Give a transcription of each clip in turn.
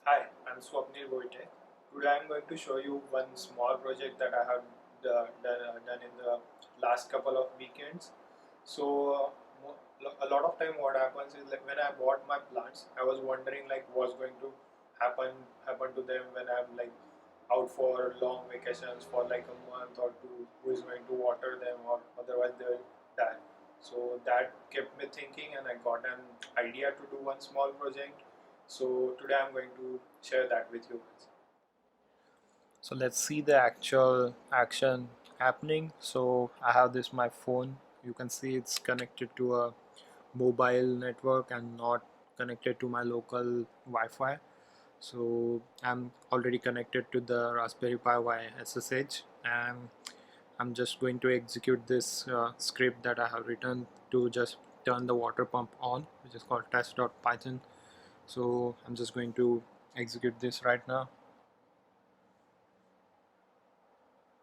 Hi, I'm Swapnil Goite. Today I'm going to show you one small project that I have done in the last couple of weekends. So a lot of time what happens is like when I bought my plants, I was wondering like what's going to happen to them when I'm like out for long vacations for like a month or two. Who is going to water them, or otherwise they will die. So that kept me thinking, and I got an idea to do one small project. So today I'm going to share that with you guys. So let's see the actual action happening. So I have this my phone. You can see it's connected to a mobile network and not connected to my local Wi-Fi. So I'm already connected to the Raspberry Pi via SSH, and I'm just going to execute this script that I have written to just turn the water pump on, which is called test.python. So I'm just going to execute this right now.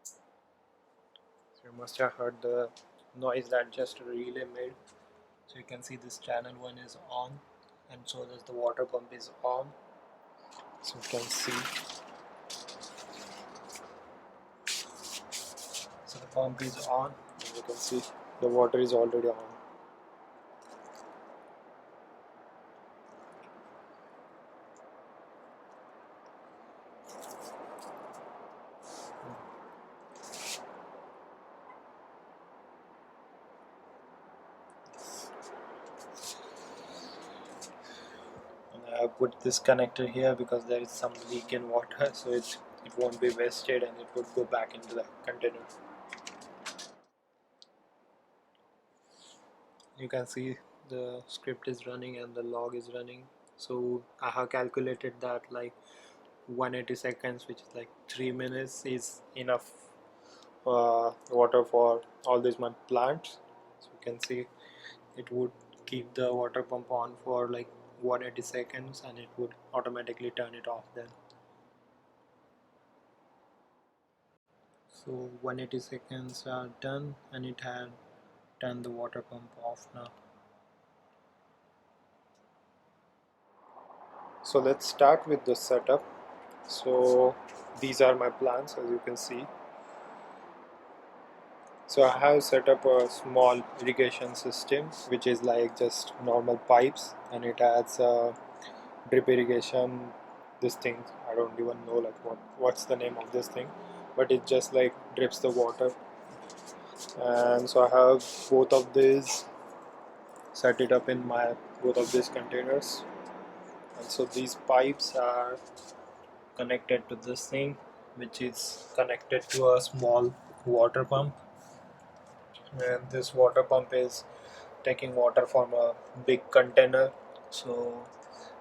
So you must have heard the noise that just a relay made. So you can see this channel 1 is on, and so does the water pump is on. So you can see, so the pump is on, and you can see the water is already on. And I have put this connector here because there is some leak in water, so it won't be wasted and it would go back into the container. You can see the script is running and the log is running. So I have calculated that like 180 seconds, which is like 3 minutes, is enough water for all these my plants. So you can see it would keep the water pump on for like 180 seconds and it would automatically turn it off then. So 180 seconds are done and it had turned the water pump off now. So let's start with the setup. So these are my plants, as you can see. So I have set up a small irrigation system which is like just normal pipes, and it has drip irrigation. This thing, I don't even know like what's the name of this thing, but it just like drips the water. And so I have both of these, set it up in my both of these containers. And so these pipes are connected to this thing, which is connected to a small water pump, and this water pump is taking water from a big container. So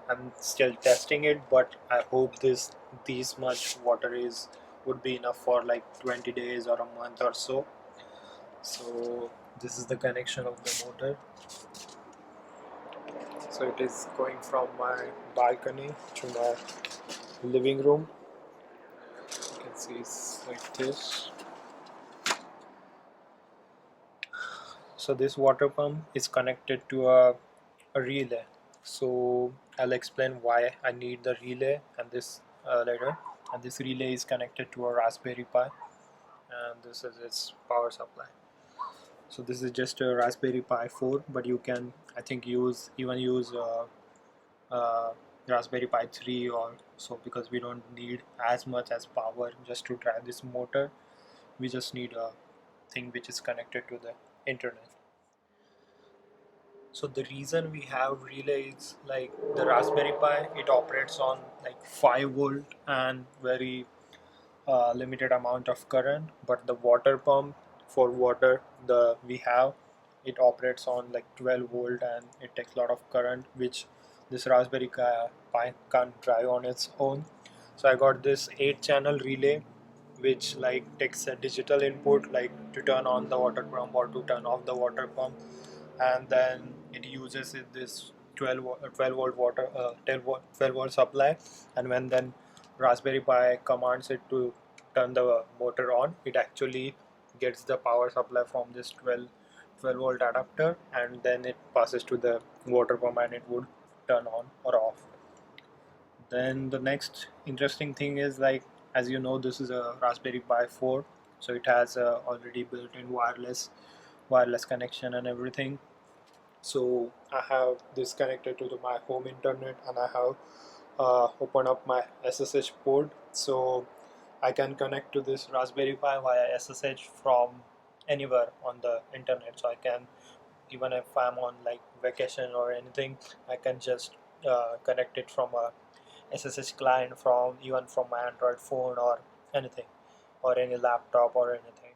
I'm still testing it, but I hope this much water is would be enough for like 20 days or a month or so. So this is the connection of the motor. So it is going from my balcony to my living room. You can see it's like this. So this water pump is connected to a relay. So I'll explain why I need the relay and this later. And this relay is connected to a Raspberry Pi, and this is its power supply. So this is just a Raspberry Pi 4, but you can I think use uh, Raspberry Pi 3 or so, because we don't need as much as power just to drive this motor. We just need a thing which is connected to the internet. So the reason we have relay is like the Raspberry Pi, it operates on like 5 volt and very limited amount of current, but the water pump for water the we have, it operates on like 12 volt and it takes a lot of current, which this Raspberry Pi can't drive on its own. So I got this 8 channel relay which like takes a digital input like to turn on the water pump or to turn off the water pump, and then it uses this 12 volt water 12 volt supply. And when then Raspberry Pi commands it to turn the motor on, it actually gets the power supply from this 12 volt adapter, and then it passes to the water pump and it would turn on or off. Then the next interesting thing is, like, as you know, this is a Raspberry Pi 4, so it has already built-in wireless connection and everything. So I have this connected to my home internet, and I have opened up my SSH port, so I can connect to this Raspberry Pi via SSH from anywhere on the internet. So I can, even if I'm on like vacation or anything, I can just connect it from a SSH client, from even from my Android phone or anything, or any laptop or anything.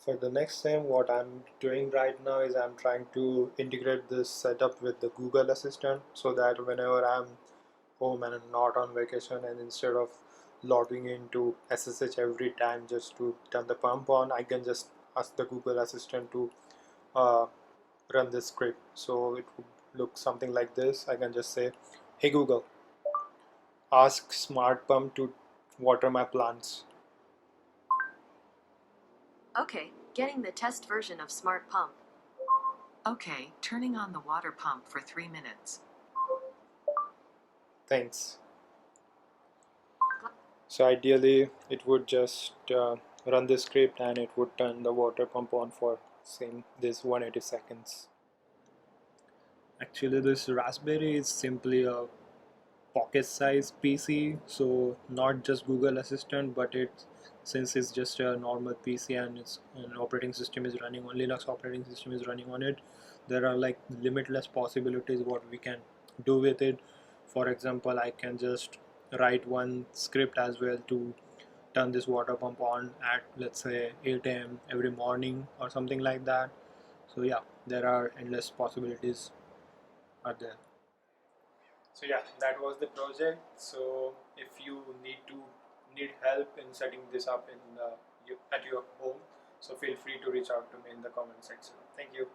For the next time, what I'm doing right now is I'm trying to integrate this setup with the Google Assistant, so that whenever I'm home and I'm not on vacation, and instead of logging into SSH every time just to turn the pump on, I can just ask the Google Assistant to uh, run this script. So it would look something like this. I can just say, "Hey Google, ask Smart Pump to water my plants." Okay, getting the test version of Smart Pump. Okay, turning on the water pump for 3 minutes. Thanks. So ideally, it would just run the script, and it would turn the water pump on for same this 180 seconds. Actually, this Raspberry is simply a pocket size PC, so not just Google Assistant, but it, since it's just a normal PC and it's an operating system is running on Linux operating system is running on it, there are like limitless possibilities what we can do with it. For example, I can just write one script as well to turn this water pump on at, let's say, 8 a.m. every morning or something like that. So yeah, there are endless possibilities are there. So yeah, that was the project. So if you need help in setting this up at your home, so feel free to reach out to me in the comment section. Thank you.